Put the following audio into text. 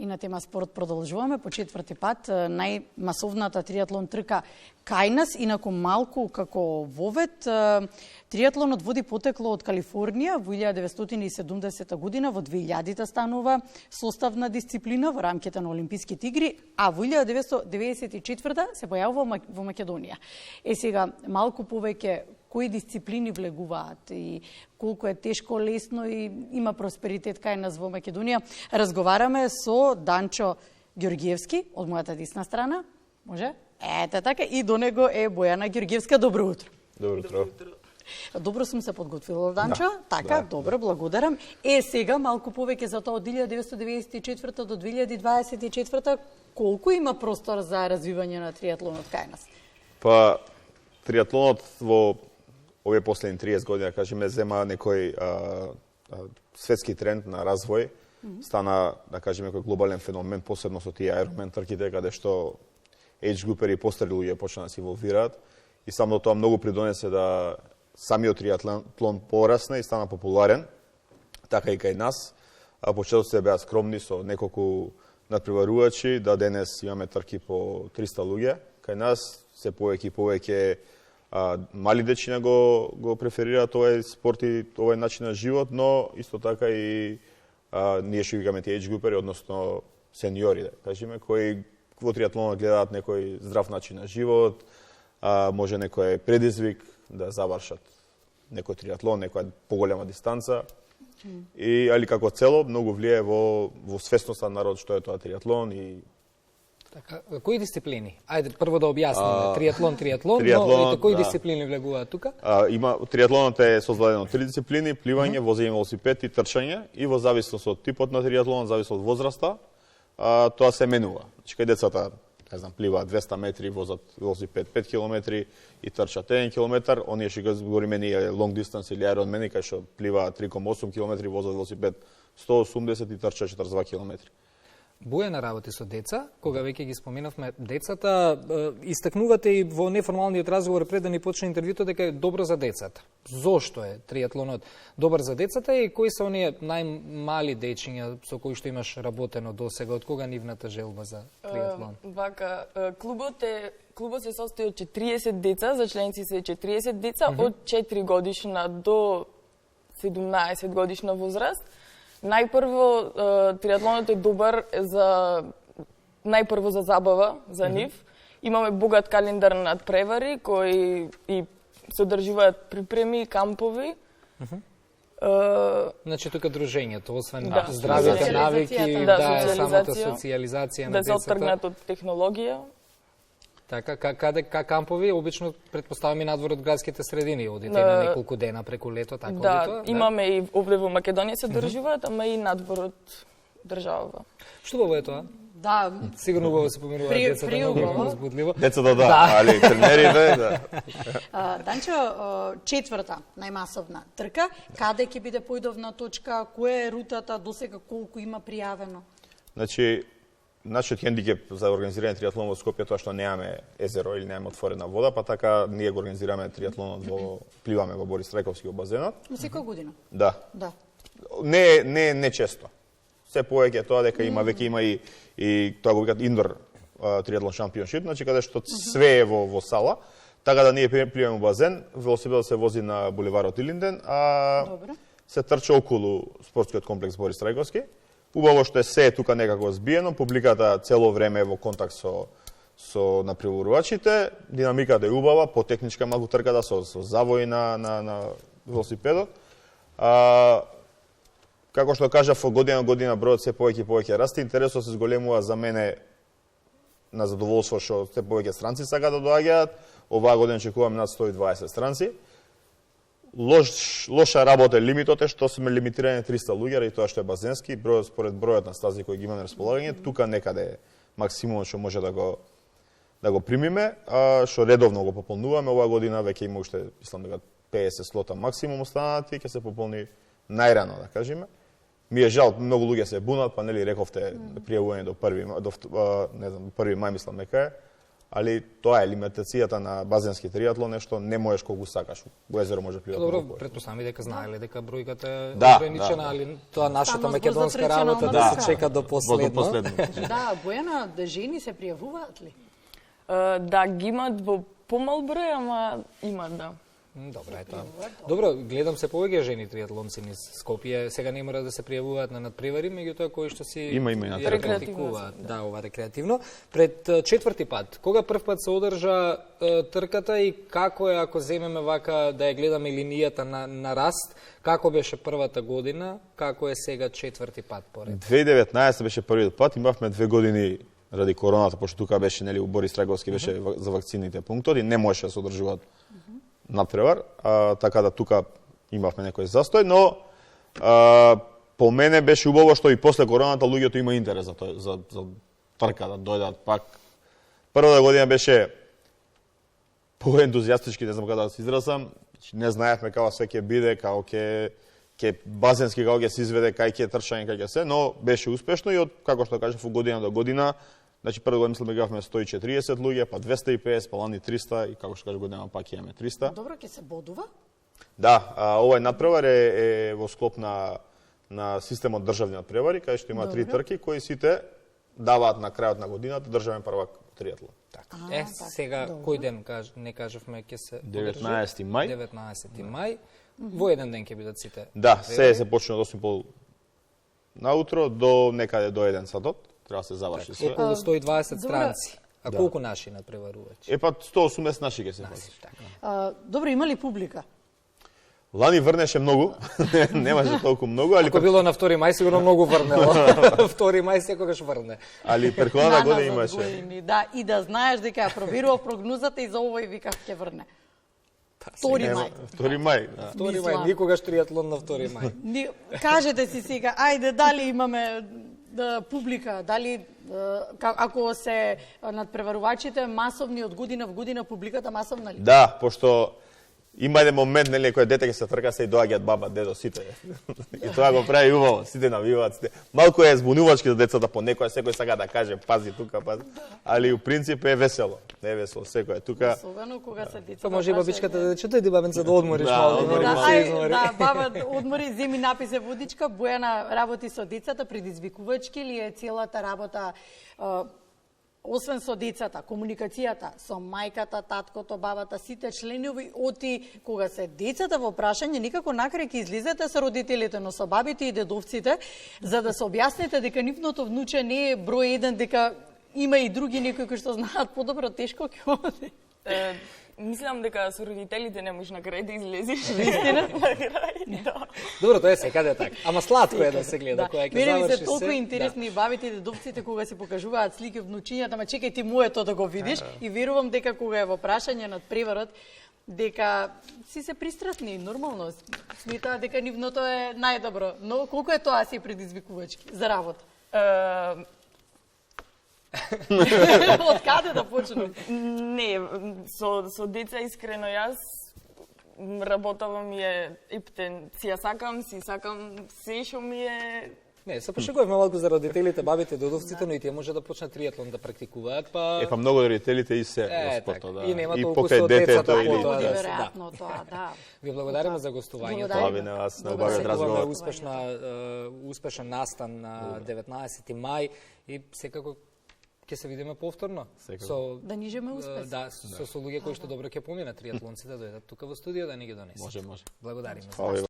И на тема спорт продолжуваме по четврти пат. Најмасовната триатлон трка кај нас, инаку малку како вовед. Триатлонот води потекло од Калифорнија во 1970 година, во 2000 станува составна дисциплина во рамките на Олимписките игри, а во 1994 се појавува во Македонија. Сега малку повеќе кои дисциплини влегуваат и колку е тешко, лесно и има просперитет кај нас во Македонија. Разговараме со Данчо Ѓорѓиевски од мојата десна страна. Може? Ете така. И до него е Бојана Ѓорѓиевска. Добро утро. Добро утро. Добро сум се подготвила, Данчо. Така, добро, благодарам. Сега малку повеќе за тоа од 1994 до 2024 колку има простор за развивање на триатлонот кај нас? Па, триатлонот во овие последни 30 години, кажеме, зема некој светски тренд на развој. Стана, да кажеме, некој глобален феномен, посебно со тие Ironman трките, каде што age групери и постари луѓе почна да се инволвираат. И само тоа многу придонесе да самиот триатлон порасне и стана популарен, така и кај нас. А почетоците беа скромни со неколку надпреварувачи, да денес имаме трки по 300 луѓе. Кај нас се повеќе и повеќе мали дечиња го преферираат овој спорт и овој начин на живот, но исто така и ние што викаме тие age групери, односно сениори, да кажеме, кои во триатлонот гледаат некој здрав начин на живот, може некој предизвик да завршат некој триатлон, некоја поголема дистанца. Али како цело многу влијае во свесноста на народ што е тоа триатлон и така, кои дисциплини? Ајде прво да објасниме. Триатлон, но кои дисциплини влегуваат тука? Триатлонот е создаден од 3 дисциплини: пливање, возење велосипед и трчање, и во зависност од типот на триатлон, зависност од возраста, тоа се менува. Значи кај децата, не знам, пливаат 200 метри, возат велосипед 5 километри и трчат 1 километар, оние што го збориме ние long distance или Ironman, кај што пливаат 3,8 километри, возат велосипед 180 и трчат 42 километри. Бојана работи со деца, кога веќе ги споменавме децата, истакнувате и во неформалниот разговор пред да ни почне интервјуто дека е добро за децата. Зошто е триатлонот добар за децата и кои се оние најмали дечиња со кои што имаш работено досега? Од кога нивната желба за триатлон? Клубот се состои од 40 деца, за членици се 40 деца од 4 годишна до 17 годишна возраст. Најпрво, триатлонот е добар најпрво за забава, за нив. Имаме богат календар на надпревари, кои и содржуваат припреми, кампови. Значи, тука дружењето, освен здравите навики, самата социјализација на децата. Да се оттргнат од технологија. Така, каде кампови, обично предпоставаме надвор од градските средини, одите на неколку дена преку лето, така да, имаме и овде во Македонија се држуваат, ама и надвор од држава. Што баво е тоа? Да. Сигурно баво се поминуваат децата, многу возбудливо. Децата али тренерите, да. Данчо, четврта најмасовна трка, каде ќе биде појдовна точка, која е рутата, досега колку има пријавено? Значи, нашиот хендикеп за организирање триатлон во Скопје тоа што немаме езеро или немаме отворена вода, па така ние го организираме триатлонот пливаме во Борис Трајковски во базенот. Секоја година? Да. Не често. Се повеќе тоа дека има веќе има и тоа го викаат индор триатлон шампионшип, значи каде што све е во сала, така да ние пливаме во базен, велосипедот се вози на булеварот Илинден, а се трча околу спортскиот комплекс Борис Трајковски. Убаво што е се тука некако збиено, публиката цело време е во контакт со напреварувачите, динамиката е убава, по техничка малку трката со завои на велосипедот. Како што кажав, во година бројот се повеќе и повеќе расте, интересот се зголемува за мене на задоволство што се повеќе странци сакаат да доаѓаат. Оваа година очекуваме над 120 странци. Лоша работа е лимитот е што сме лимитирани 300 луѓе, и тоа што е базенски, според бројот на стази кои ги имаме на располагање, тука некаде е максимумот што може да го примиме, што редовно го пополнуваме. Оваа година веќе има уште, мислам дека 50 слота максимум останати, ќе се пополни најрано, да кажеме. Ми е жал, многу луѓе се бунат, па нели рековте пријавување до 1 мај, мислам дека е. али тоа е лимитацијата на базенски триатлон, нешто не можеш колку сакаш. Во езеро може пливати. Добро, предпоставам дека знаеле дека бројката е Да, ограничена, али тоа нашата Само македонска збор за работа да традиционалната се чека до последно. Да, Бојана, да жени се пријавуваат ли? Да, ги имат во помал број, ама имат, да. Добро е тоа. Добро, гледам се повеќе жени триатлонци низ Скопје. Сега не мора да се пријавуваат на надпревари, меѓутоа кои што си Има и на ја практикуваат. Да, ова рекреативно. Пред четврти пат, кога прв пат се одржа трката и како е ако земеме вака да ја гледаме линијата на раст, како беше првата година, како е сега четврти пат поред? 2019 беше првиот пат, имавме 2 години ради короната, пошто тука беше нели у Борис Траговски беше за вакцините пунктови, не можеше да се одржуваат надпревар, така да тука имавме некој застој, но по мене беше убаво што и после короната луѓето има интерес за тој, за трка да дојдат пак. Првата година беше поентузијастички, не знам како да се изразам, не знаевме како се ќе биде, како ќе базенски како ќе се изведе, кај ќе трчање, кај ќе се, но беше успешно и од како што кажав, година до година. Значи, прва година мислам дека имавме 140 луѓе, па 250, па лани 300 и како што кажа година пак имаме 300. Добро, ќе се бодува? Да, овој надпревар е во склоп на системот државни надпревари, кај што има 3 трки кои сите даваат на крајот на годината државен первак во триатлон. Така. Сега кој ден не кажавме ќе се 19 мај. 19 мај. Во еден ден ќе бидат сите. Да, се почне од 8:30 наутро до некаде до 1 сатот. Треба да се заврши се. Околу 120 странци. А колку наши надпреварувачи? Па 180 наши ќе се фати. Добро, има ли публика? Лани врнеше многу, немаше толку многу, али Ако било на 2 мај сигурно многу врнело. 2 мај секогаш врне. али претходната година имаше. Години, да, и да знаеш дека ја пробирував прогнозата и за овој викав ќе врне. 2 мај. 2 мај, да. 2 мај, никогаш триатлон на 2 мај. Кажете си сега, ајде, дали имаме публика, дали ако се надпреварувачите масовни од година в година, публиката масовна ли? Да, пошто има еден момент, нели, кој дете ќе се трка, се и доаѓаат баба, дедо, сите. И тоа го прави убаво, сите навиваат, сите. Малку е збунувачки за децата по некој, секој сака да каже, пази тука, пази. Али у принцип е весело. Не е весело, секој е тука. Особено кога се деца. Па може и бабичката да рече, дојди бабенца да одмориш Да, малку. одмори да малку. се измори. Да, баба одмори, земи написе водичка, Бојана работи со децата, предизвикувачки ли е целата работа, освен со децата, комуникацијата со мајката, таткото, бабата, сите членови, оти кога се децата во прашање, никако накрај ќе излезете со родителите, но со бабите и дедовците, за да се објасните дека нивното внуче не е број еден, дека има и други некои кои што знаат подобро, тешко ќе оди. Мислам дека со родителите не можеш на крај да излезеш. Вистина? На крај, да. Добро, тоа е секаде така. Ама сладко е да се гледа кога ќе Мене ми заврши се толку интересни бабите и дедовците кога си покажуваат слики внучињата, ама чекај ти моето да го видиш и верувам дека кога е во прашање над преварот, дека си се пристрасни, нормално. Сметаат дека нивното е најдобро. Но колку е тоа си предизвикувачки за работа? Од каде да почнем? Не, со деца искрено јас работава ми е ептен, си сакам се што ми е. Не, се пошегувавме малку за родителите, бабите, дедовците, но и тие може да почнат триатлон да практикуваат, па Па многу родителите и се во спортот, да. И нема толку покрај со детето децата или потоа да се, Веројатно тоа, да. Ви благодариме за гостувањето. Тоа ви на вас, на убавиот разговор. Успешен настан на 19 мај и секако ќе се видиме повторно. Секако. Да нижеме успех. Да, со луѓе кои што добро ќе поминат триатлонците, дојдат тука во студио да ни ги донесат. Може. Благодариме. Фала ви.